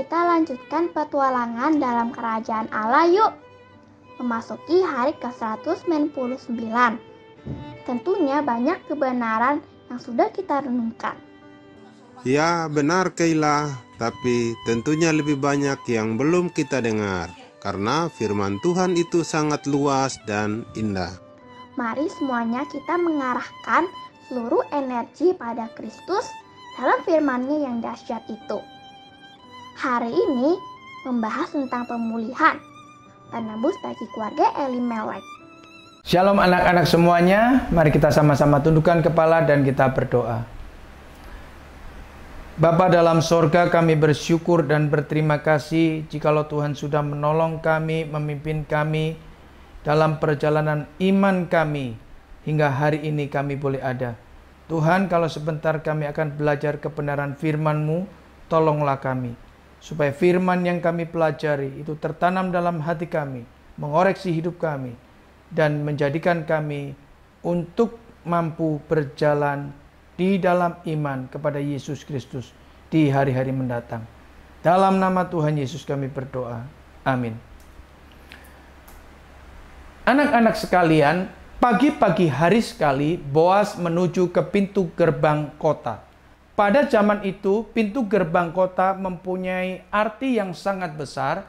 kita lanjutkan petualangan dalam kerajaan Allah yuk. Memasuki hari ke-199. Tentunya banyak kebenaran yang sudah kita renungkan. Ya benar Keila, tapi tentunya lebih banyak yang belum kita dengar. Karena firman Tuhan itu sangat luas dan indah. Mari semuanya kita mengarahkan seluruh energi pada Kristus dalam firman-Nya yang dahsyat itu. Hari ini membahas tentang pemulihan, penebus bagi keluarga Elimelek. Shalom anak-anak semuanya, mari kita sama-sama tundukkan kepala dan kita berdoa. Bapa dalam sorga, kami bersyukur dan berterima kasih jikalau Tuhan sudah menolong kami, memimpin kami dalam perjalanan iman kami hingga hari ini kami boleh ada. Tuhan, kalau sebentar kami akan belajar kebenaran firman-Mu, tolonglah kami supaya firman yang kami pelajari itu tertanam dalam hati kami, mengoreksi hidup kami, dan menjadikan kami untuk mampu berjalan di dalam iman kepada Yesus Kristus di hari-hari mendatang. Dalam nama Tuhan Yesus kami berdoa. Amin. Anak-anak sekalian, pagi-pagi hari sekali Boas menuju ke pintu gerbang kota. Pada zaman itu, pintu gerbang kota mempunyai arti yang sangat besar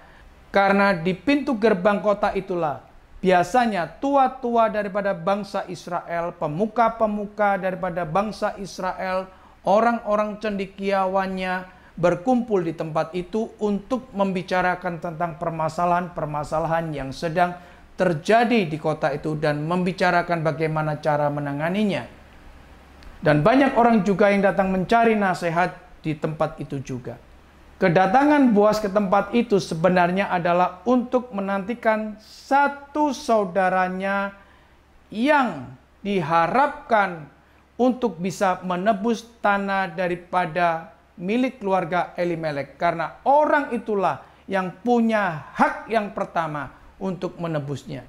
karena di pintu gerbang kota itulah biasanya tua-tua daripada bangsa Israel, pemuka-pemuka daripada bangsa Israel, orang-orang cendekiawannya berkumpul di tempat itu untuk membicarakan tentang permasalahan-permasalahan yang sedang terjadi di kota itu dan membicarakan bagaimana cara menanganinya. Dan banyak orang juga yang datang mencari nasihat di tempat itu juga. Kedatangan Boas ke tempat itu sebenarnya adalah untuk menantikan satu saudaranya yang diharapkan untuk bisa menebus tanah daripada milik keluarga Elimelek. Karena orang itulah yang punya hak yang pertama untuk menebusnya.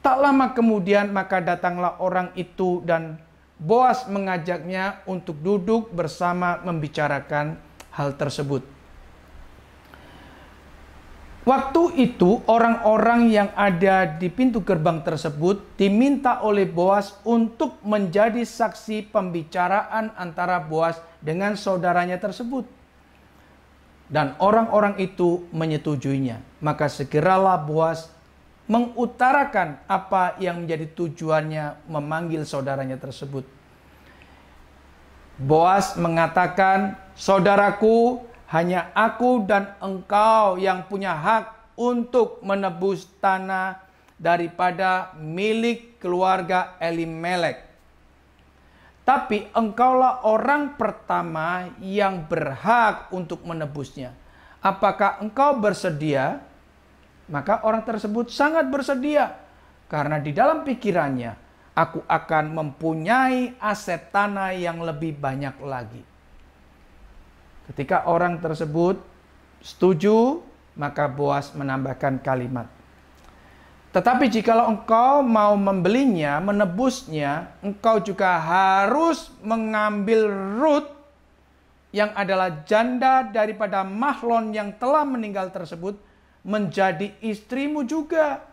Tak lama kemudian maka datanglah orang itu dan Boas mengajaknya untuk duduk bersama membicarakan hal tersebut. Waktu itu orang-orang yang ada di pintu gerbang tersebut diminta oleh Boas untuk menjadi saksi pembicaraan antara Boas dengan saudaranya tersebut. Dan orang-orang itu menyetujuinya. Maka segeralah Boas mengutarakan apa yang menjadi tujuannya memanggil saudaranya tersebut. Boas mengatakan, "Saudaraku, hanya aku dan engkau yang punya hak untuk menebus tanah daripada milik keluarga Elimelek. Tapi engkaulah orang pertama yang berhak untuk menebusnya. Apakah engkau bersedia?" Maka orang tersebut sangat bersedia. Karena di dalam pikirannya, aku akan mempunyai aset tanah yang lebih banyak lagi. Ketika orang tersebut setuju, maka Boas menambahkan kalimat, "Tetapi jikalau engkau mau membelinya, menebusnya, engkau juga harus mengambil Rut yang adalah janda daripada Mahlon yang telah meninggal tersebut menjadi istrimu juga."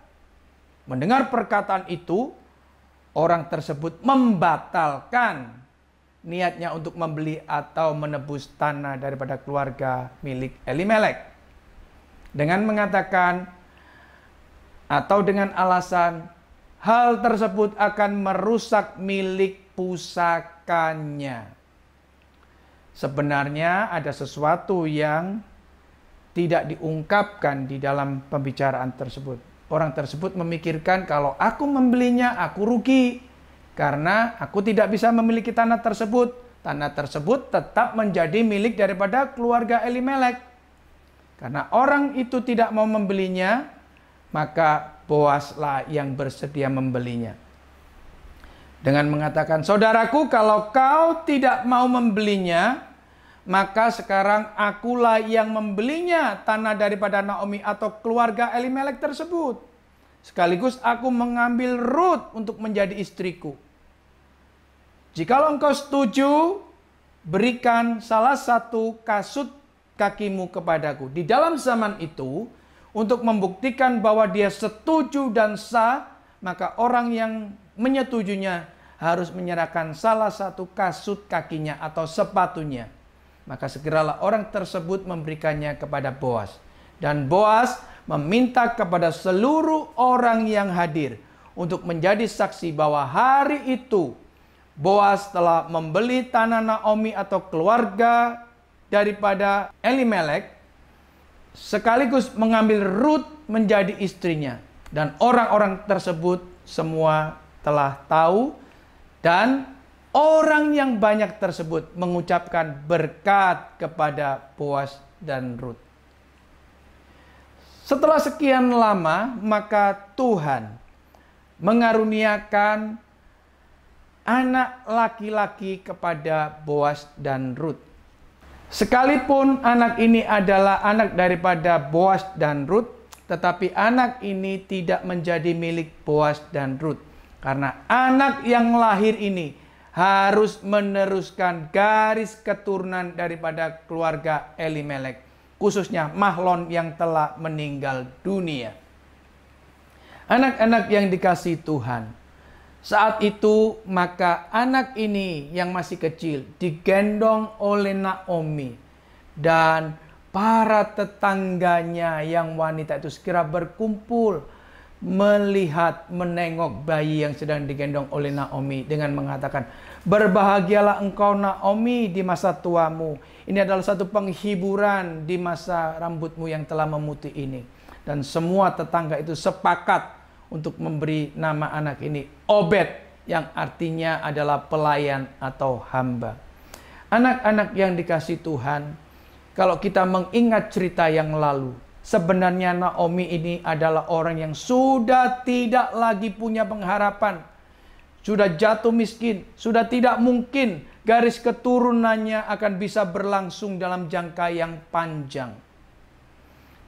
Mendengar perkataan itu, orang tersebut membatalkan niatnya untuk membeli atau menebus tanah daripada keluarga milik Elimelek. Dengan mengatakan atau dengan alasan hal tersebut akan merusak milik pusakanya. Sebenarnya ada sesuatu yang tidak diungkapkan di dalam pembicaraan tersebut. Orang tersebut memikirkan kalau aku membelinya aku rugi. Karena aku tidak bisa memiliki tanah tersebut. Tanah tersebut tetap menjadi milik daripada keluarga Elimelek. Karena orang itu tidak mau membelinya, maka Boaslah yang bersedia membelinya. Dengan mengatakan, "Saudaraku, kalau kau tidak mau membelinya, maka sekarang akulah yang membelinya tanah daripada Naomi atau keluarga Elimelek tersebut. Sekaligus aku mengambil Rut untuk menjadi istriku. Jikalau engkau setuju, berikan salah satu kasut kakimu kepadaku. Di dalam zaman itu, untuk membuktikan bahwa dia setuju dan sah, maka orang yang menyetujunya harus menyerahkan salah satu kasut kakinya atau sepatunya. Maka segeralah orang tersebut memberikannya kepada Boas. Dan Boas meminta kepada seluruh orang yang hadir untuk menjadi saksi bahwa hari itu Boas telah membeli tanah Naomi atau keluarga daripada Elimelek, sekaligus mengambil Rut menjadi istrinya. Dan orang-orang tersebut semua telah tahu, dan orang yang banyak tersebut mengucapkan berkat kepada Boas dan Rut. Setelah sekian lama, maka Tuhan mengaruniakan anak laki-laki kepada Boas dan Rut. Sekalipun anak ini adalah anak daripada Boas dan Rut, tetapi anak ini tidak menjadi milik Boas dan Rut. Karena anak yang lahir ini harus meneruskan garis keturunan daripada keluarga Elimelek, khususnya Mahlon yang telah meninggal dunia. Anak-anak yang dikasihi Tuhan, saat itu maka anak ini yang masih kecil digendong oleh Naomi, dan para tetangganya yang wanita itu segera berkumpul melihat, menengok bayi yang sedang digendong oleh Naomi dengan mengatakan, "Berbahagialah engkau Naomi di masa tuamu. Ini adalah satu penghiburan di masa rambutmu yang telah memutih ini." Dan semua tetangga itu sepakat untuk memberi nama anak ini Obed, yang artinya adalah pelayan atau hamba. Anak-anak yang dikasihi Tuhan, kalau kita mengingat cerita yang lalu, sebenarnya Naomi ini adalah orang yang sudah tidak lagi punya pengharapan. Sudah jatuh miskin, sudah tidak mungkin garis keturunannya akan bisa berlangsung dalam jangka yang panjang.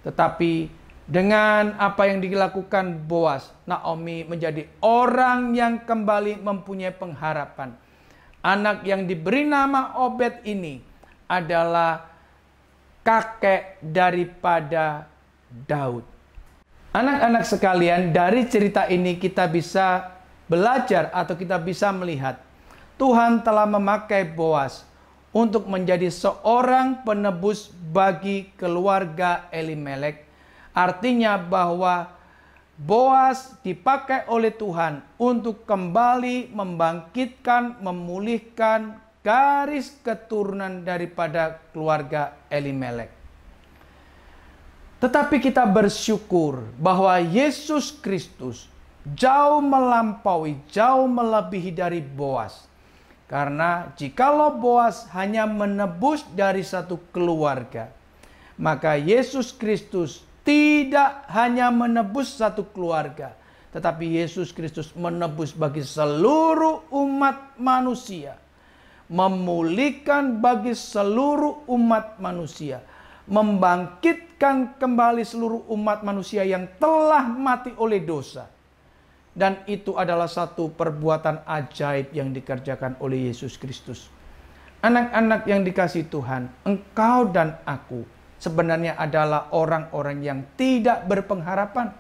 Tetapi dengan apa yang dilakukan Boas, Naomi menjadi orang yang kembali mempunyai pengharapan. Anak yang diberi nama Obed ini adalah kakek daripada Daud. Anak-anak sekalian, dari cerita ini kita bisa belajar atau kita bisa melihat Tuhan telah memakai Boas untuk menjadi seorang penebus bagi keluarga Elimelek. Artinya bahwa Boas dipakai oleh Tuhan untuk kembali membangkitkan, memulihkan garis keturunan daripada keluarga Elimelek. Tetapi kita bersyukur bahwa Yesus Kristus jauh melampaui, jauh melebihi dari Boas. Karena jikalau Boas hanya menebus dari satu keluarga, maka Yesus Kristus tidak hanya menebus satu keluarga, tetapi Yesus Kristus menebus bagi seluruh umat manusia. Memulihkan bagi seluruh umat manusia, membangkitkan kembali seluruh umat manusia yang telah mati oleh dosa. Dan itu adalah satu perbuatan ajaib yang dikerjakan oleh Yesus Kristus. Anak-anak yang dikasihi Tuhan, engkau dan aku sebenarnya adalah orang-orang yang tidak berpengharapan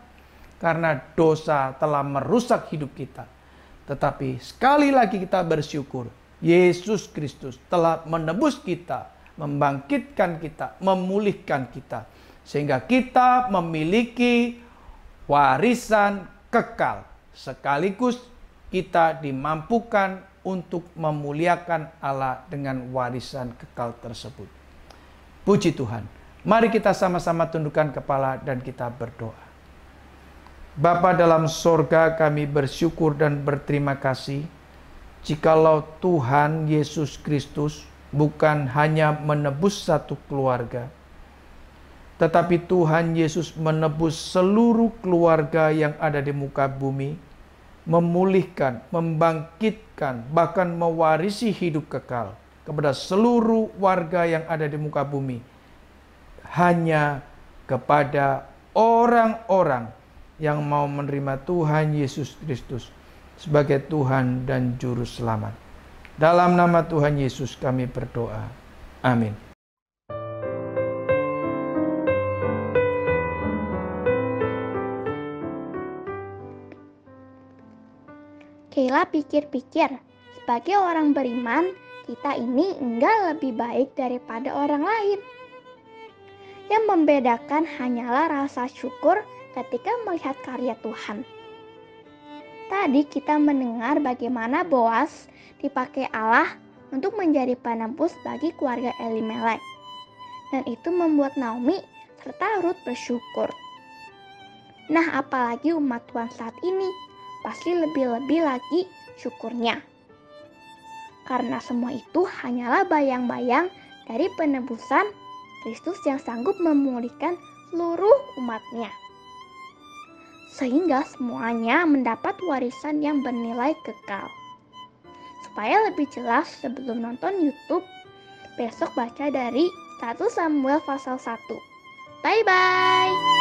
karena dosa telah merusak hidup kita. Tetapi sekali lagi kita bersyukur, Yesus Kristus telah menebus kita, membangkitkan kita, memulihkan kita, sehingga kita memiliki warisan kekal, sekaligus kita dimampukan untuk memuliakan Allah dengan warisan kekal tersebut. Puji Tuhan. Mari kita sama-sama tundukkan kepala dan kita berdoa. Bapa dalam sorga, kami bersyukur dan berterima kasih jikalau Tuhan Yesus Kristus bukan hanya menebus satu keluarga, tetapi Tuhan Yesus menebus seluruh keluarga yang ada di muka bumi, memulihkan, membangkitkan, bahkan mewarisi hidup kekal kepada seluruh warga yang ada di muka bumi, hanya kepada orang-orang yang mau menerima Tuhan Yesus Kristus sebagai Tuhan dan Juru Selamat. Dalam nama Tuhan Yesus kami berdoa. Amin. Keila pikir-pikir, sebagai orang beriman, kita ini enggak lebih baik daripada orang lain. Yang membedakan hanyalah rasa syukur ketika melihat karya Tuhan. Tadi kita mendengar bagaimana Boas dipakai Allah untuk menjadi penebus bagi keluarga Elimelek. Dan itu membuat Naomi serta Rut bersyukur. Nah, apalagi umat Tuhan saat ini, pasti lebih-lebih lagi syukurnya. Karena semua itu hanyalah bayang-bayang dari penebusan Kristus yang sanggup memulihkan seluruh umatnya. Sehingga semuanya mendapat warisan yang bernilai kekal. Supaya lebih jelas sebelum nonton YouTube, besok baca dari 1 Samuel pasal 1. Bye-bye!